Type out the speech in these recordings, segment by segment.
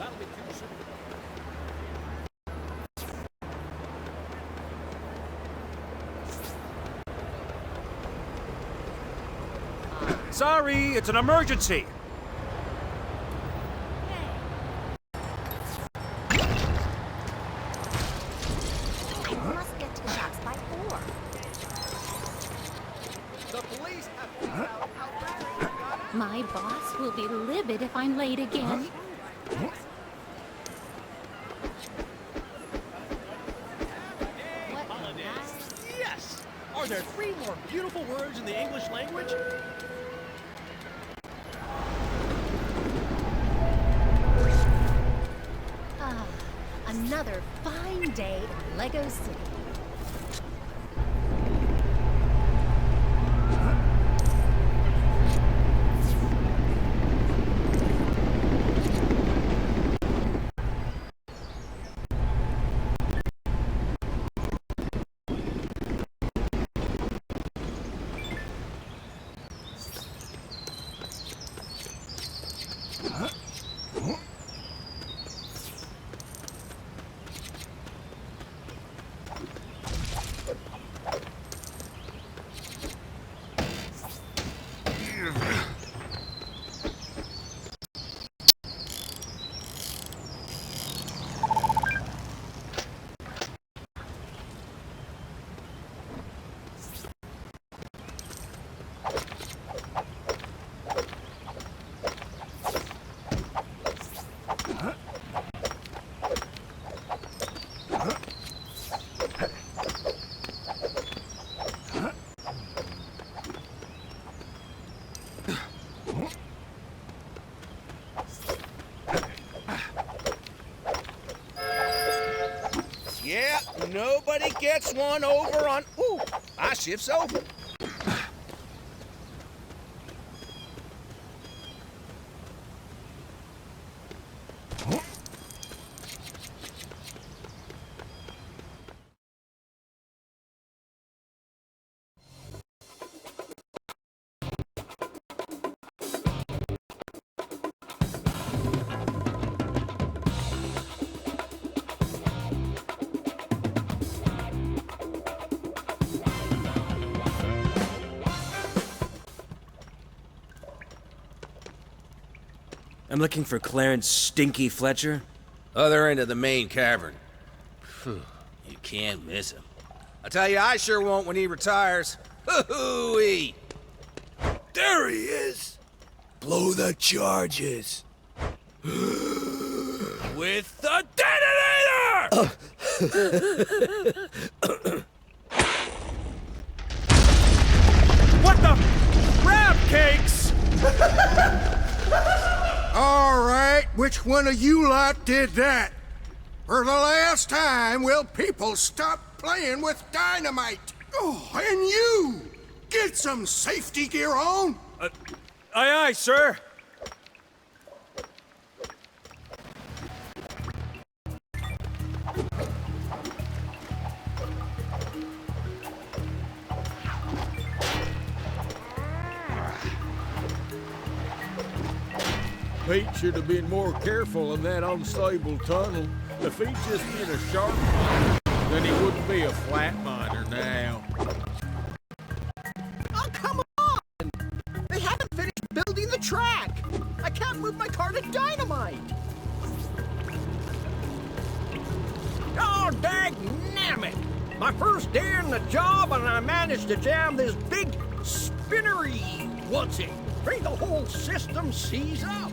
That'll be too soon. Sorry, it's an emergency. I must get to the docks by 4. The police have found out how Larry got out. My boss will be livid if I'm late again. Yes! Are there 3 more beautiful words in the English language? Ah, another fine day in Lego City. Yeah, nobody gets one over on... Ooh, my shift's over. I'm looking for Clarence Stinky Fletcher. Other end of the main cavern. Phew, you can't miss him. I tell you, I sure won't when he retires. Hoo-hoo-wee! There he is! Blow the charges. With the detonator! What the? Crab cakes! All right, which one of you lot did that? For the last time, will people stop playing with dynamite? Oh, and you! Get some safety gear on! Aye, aye, sir. Pete should have been more careful in that unstable tunnel. If he'd just been a sharp miner, then he wouldn't be a flat miner now. Oh, come on! They haven't finished building the track! I can't move my car to dynamite! Oh, dagnammit! My first day on the job and I managed to jam this big spinnery what's-it? Made the whole system seize up!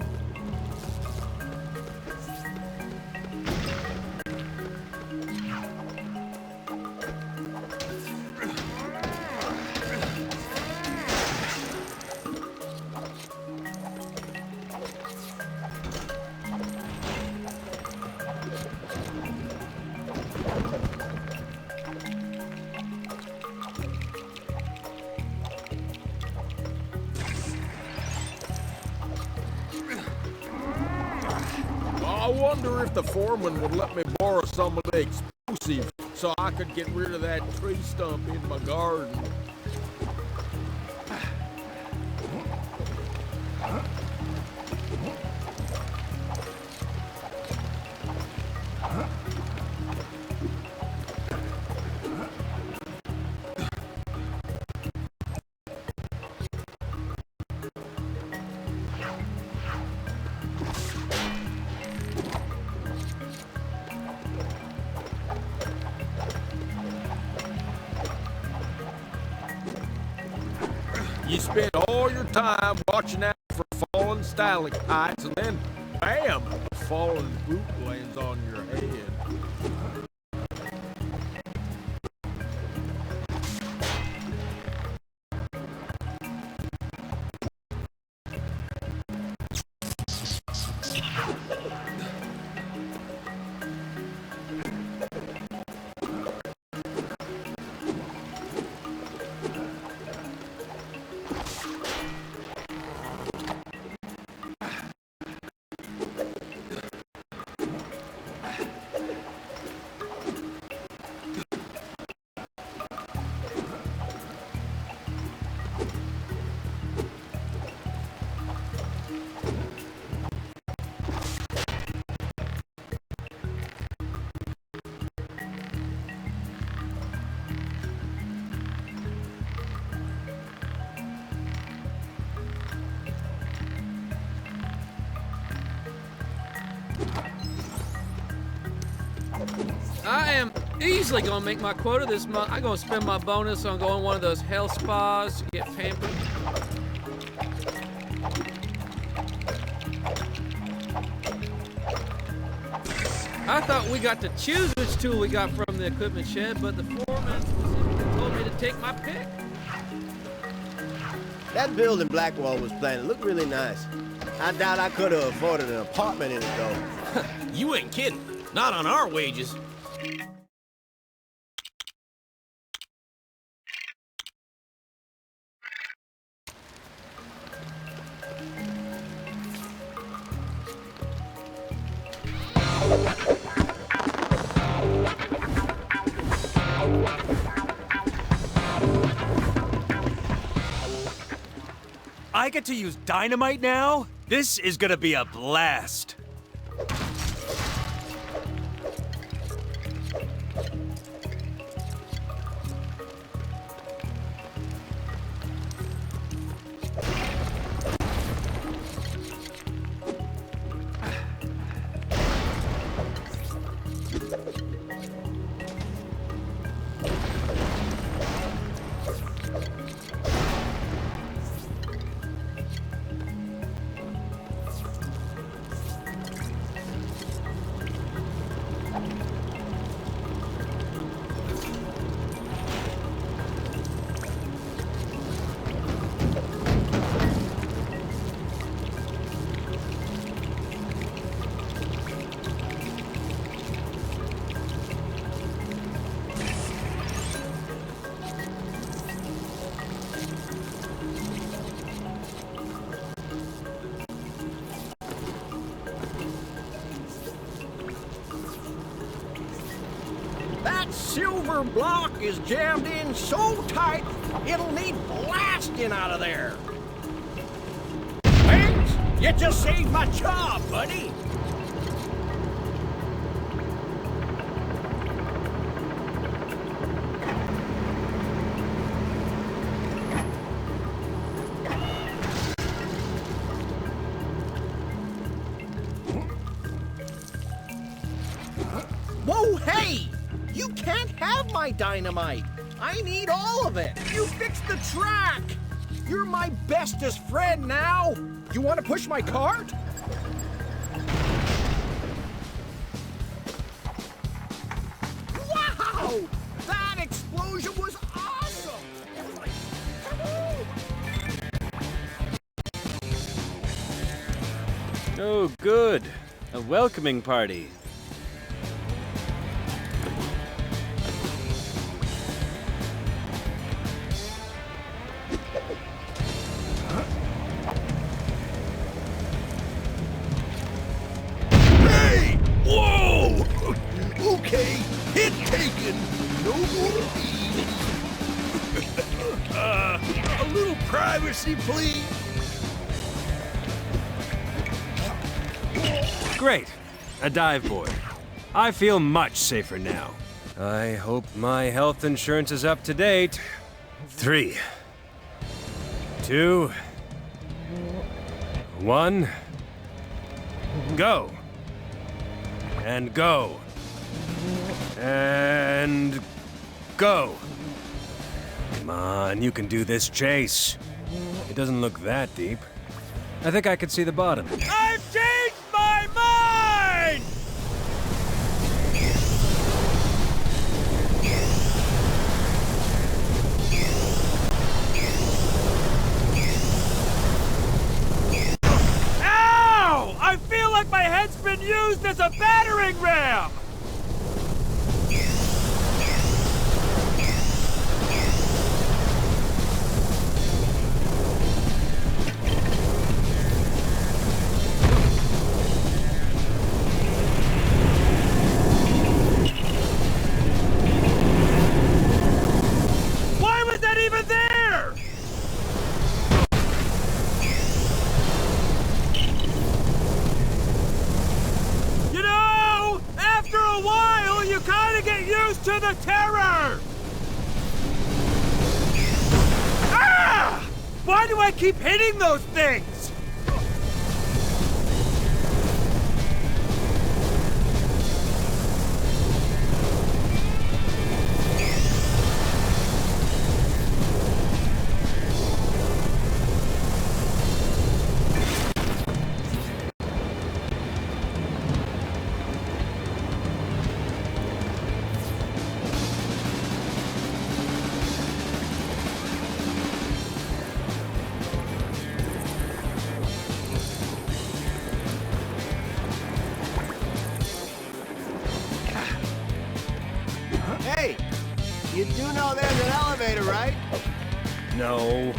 I wonder if the foreman would let me borrow some of the explosives so I could get rid of that tree stump in my garden. spend all your time watching out for fallen stalactites, and then, bam, a fallen boot lands on your head. I am easily gonna make my quota this month. I'm gonna spend my bonus on going to one of those health spas to get pampered. I thought we got to choose which tool we got from the equipment shed, but the foreman told me to take my pick. That building Blackwell was planning looked really nice. I doubt I could have afforded an apartment in it, though. You ain't kidding. Not on our wages. I get to use dynamite now? This is gonna be a blast. That silver block is jammed in so tight, it'll need blasting out of there. Thanks! You just saved my job, buddy. Whoa, hey! You can't have my dynamite! I need all of it! You fixed the track! You're my bestest friend now! You want to push my cart? Wow! That explosion was awesome! It was like, kaboom! Oh, good. A welcoming party. Hey! Whoa! Okay, hit taken. No more a little privacy, please. Great. A dive board. I feel much safer now. I hope my health insurance is up to date. 3, 2, 1. Go. And go. And go. Come on, you can do this, Chase. It doesn't look that deep. I think I could see the bottom. I've changed my mind! Ow! I feel like my head's been used as a battering ram! Why was that even there? You know, after a while, you kind of get used to the terror! Ah! Why do I keep hitting those things? Hey, you do know there's an elevator, right? No.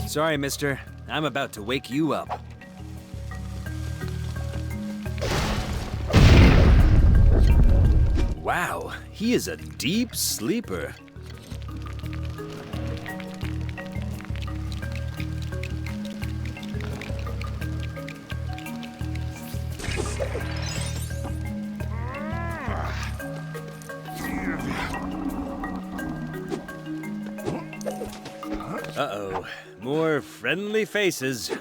Sorry, mister. I'm about to wake you up. Wow, he is a deep sleeper. Uh-oh, more friendly faces.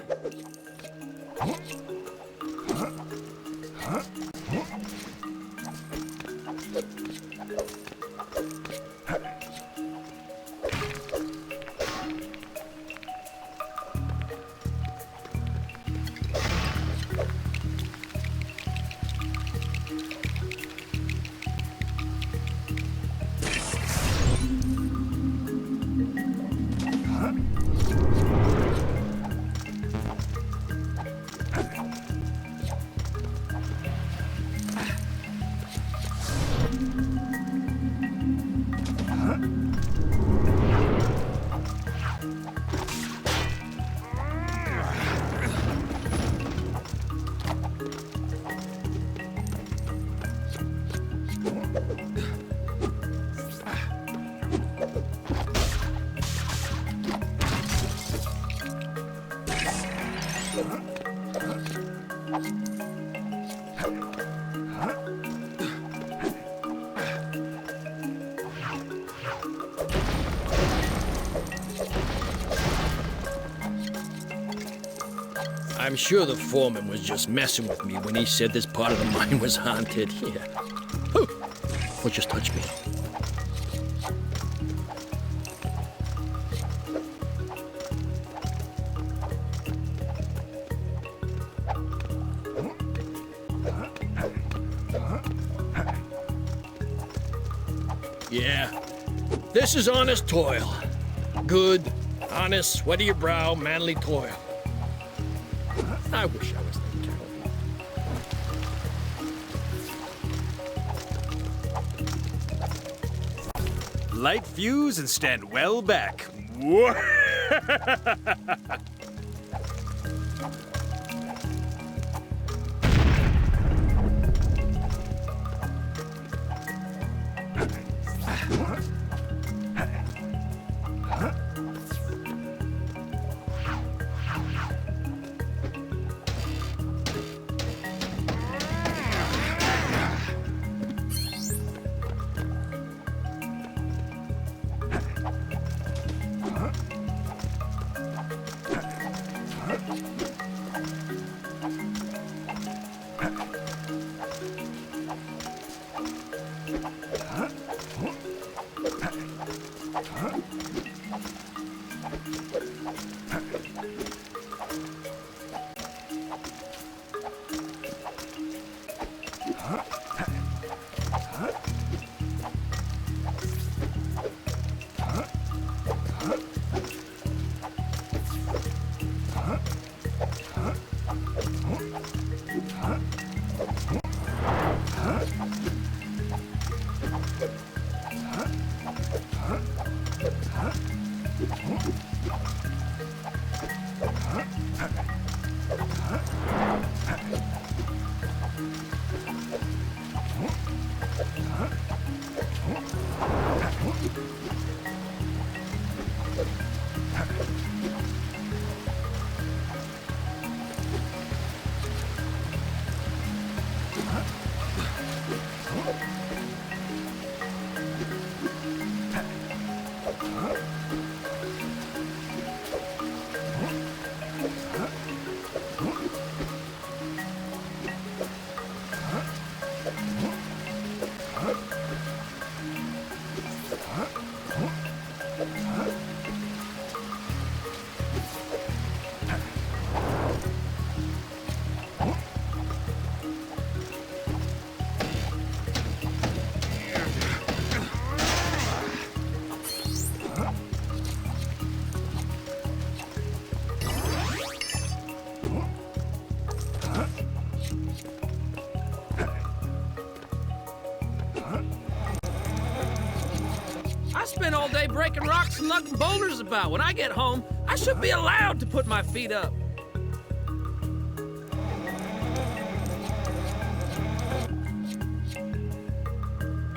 I'm sure the foreman was just messing with me when he said this part of the mine was haunted. Yeah. Oh, what just touched me? Yeah, this is honest toil. Good, honest, sweat of your brow, manly toil. I wish I was thinking. Light fuse and stand well back. Spend all day breaking rocks and lugging boulders about. When I get home, I should be allowed to put my feet up.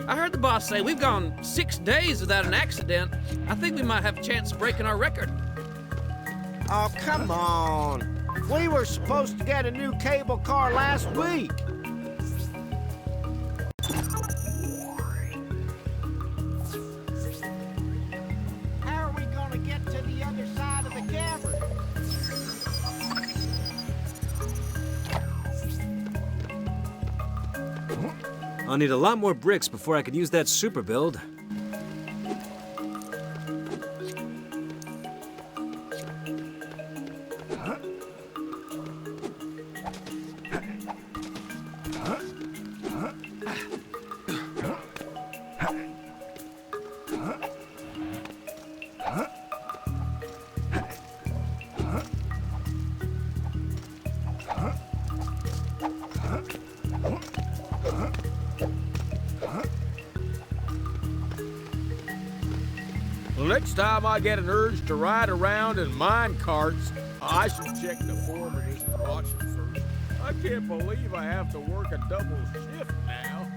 I heard the boss say we've gone 6 days without an accident. I think we might have a chance of breaking our record. Oh, come on. We were supposed to get a new cable car last week. I'll need a lot more bricks before I can use that super build. Next time I get an urge to ride around in mine carts, I should check the foreman isn't watching first. I can't believe I have to work a double shift now.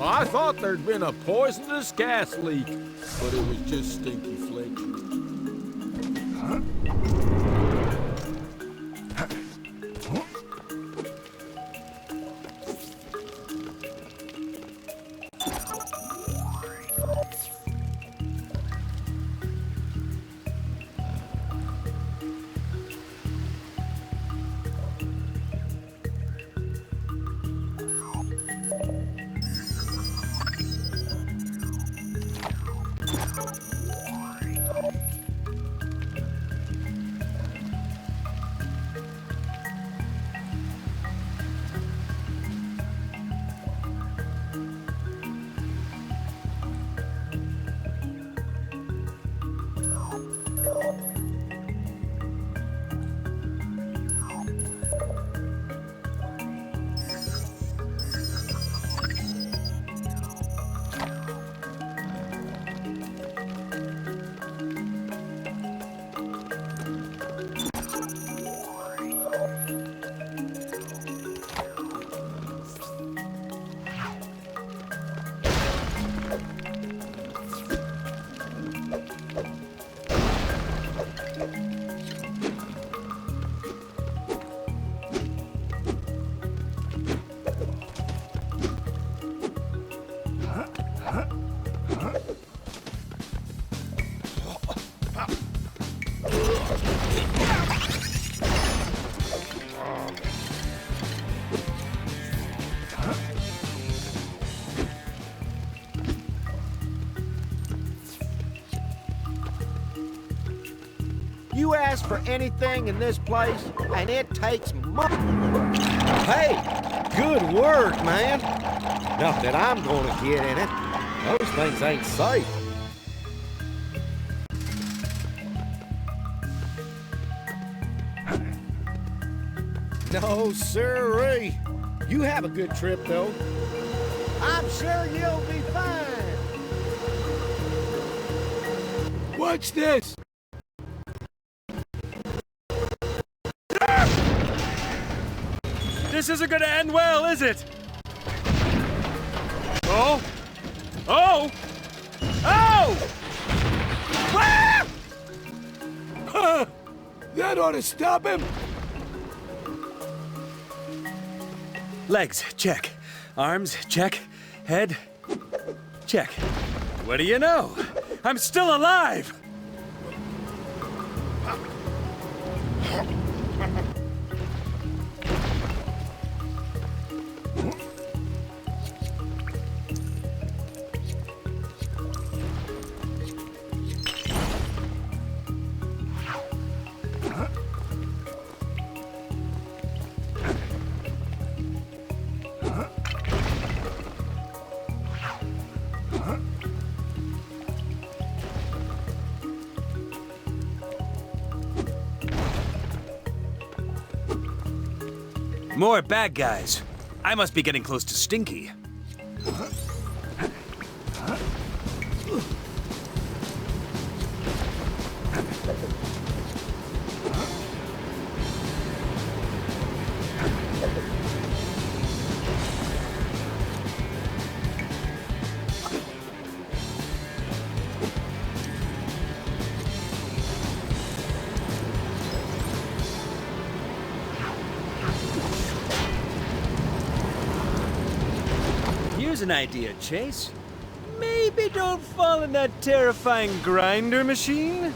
I thought there'd been a poisonous gas leak, but it was just Stinky Fletcher. You ask for anything in this place, and it takes money. Hey, good work, man. Not that I'm gonna get in it. Those things ain't safe. No, sirree. You have a good trip, though. I'm sure you'll be fine. Watch this! This isn't gonna end well, is it? Oh! Oh! Oh! Ah! Huh. That ought to stop him! Legs, check. Arms, check. Head, check. What do you know? I'm still alive! More bad guys. I must be getting close to Stinky. Here's an idea, Chase. Maybe don't fall in that terrifying grinder machine?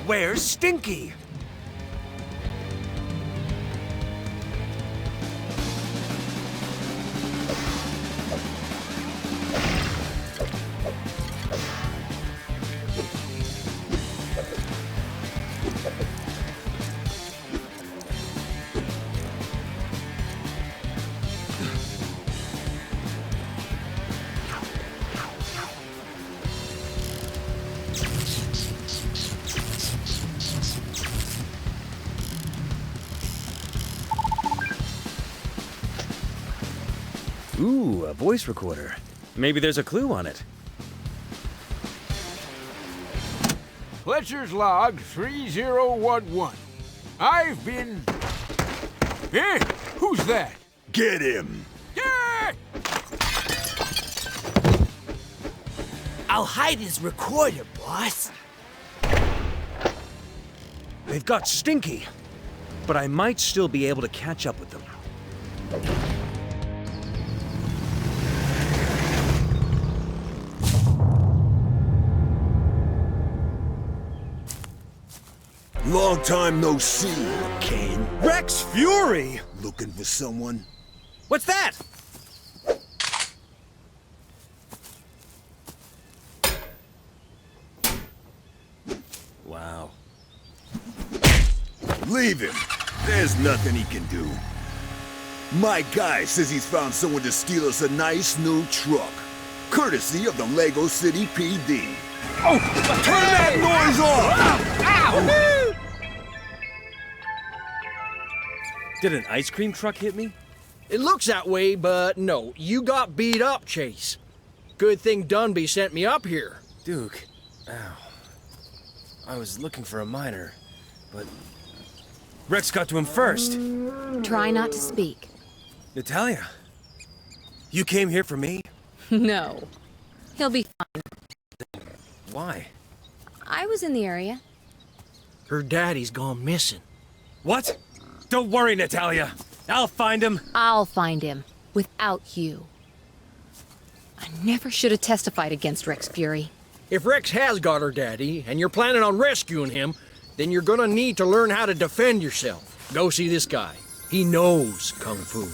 Where's Stinky? Ooh, a voice recorder. Maybe there's a clue on it. Fletcher's log 3011. I've been... Hey, who's that? Get him! Yeah! I'll hide his recorder, boss. They've got Stinky, but I might still be able to catch up with them. Long time no see, Kane. Rex Fury! Looking for someone? What's that? Wow. Leave him. There's nothing he can do. My guy says he's found someone to steal us a nice new truck. Courtesy of the Lego City PD. Oh! Turn that noise off! Ow! Did an ice cream truck hit me? It looks that way, but no. You got beat up, Chase. Good thing Dunby sent me up here. Duke, ow. I was looking for a miner, but Rex got to him first. Try not to speak. Natalia, you came here for me? No. He'll be fine. Why? I was in the area. Her daddy's gone missing. What? Don't worry, Natalia. I'll find him. I'll find him. Without you. I never should have testified against Rex Fury. If Rex has got her daddy, and you're planning on rescuing him, then you're gonna need to learn how to defend yourself. Go see this guy. He knows Kung Fu.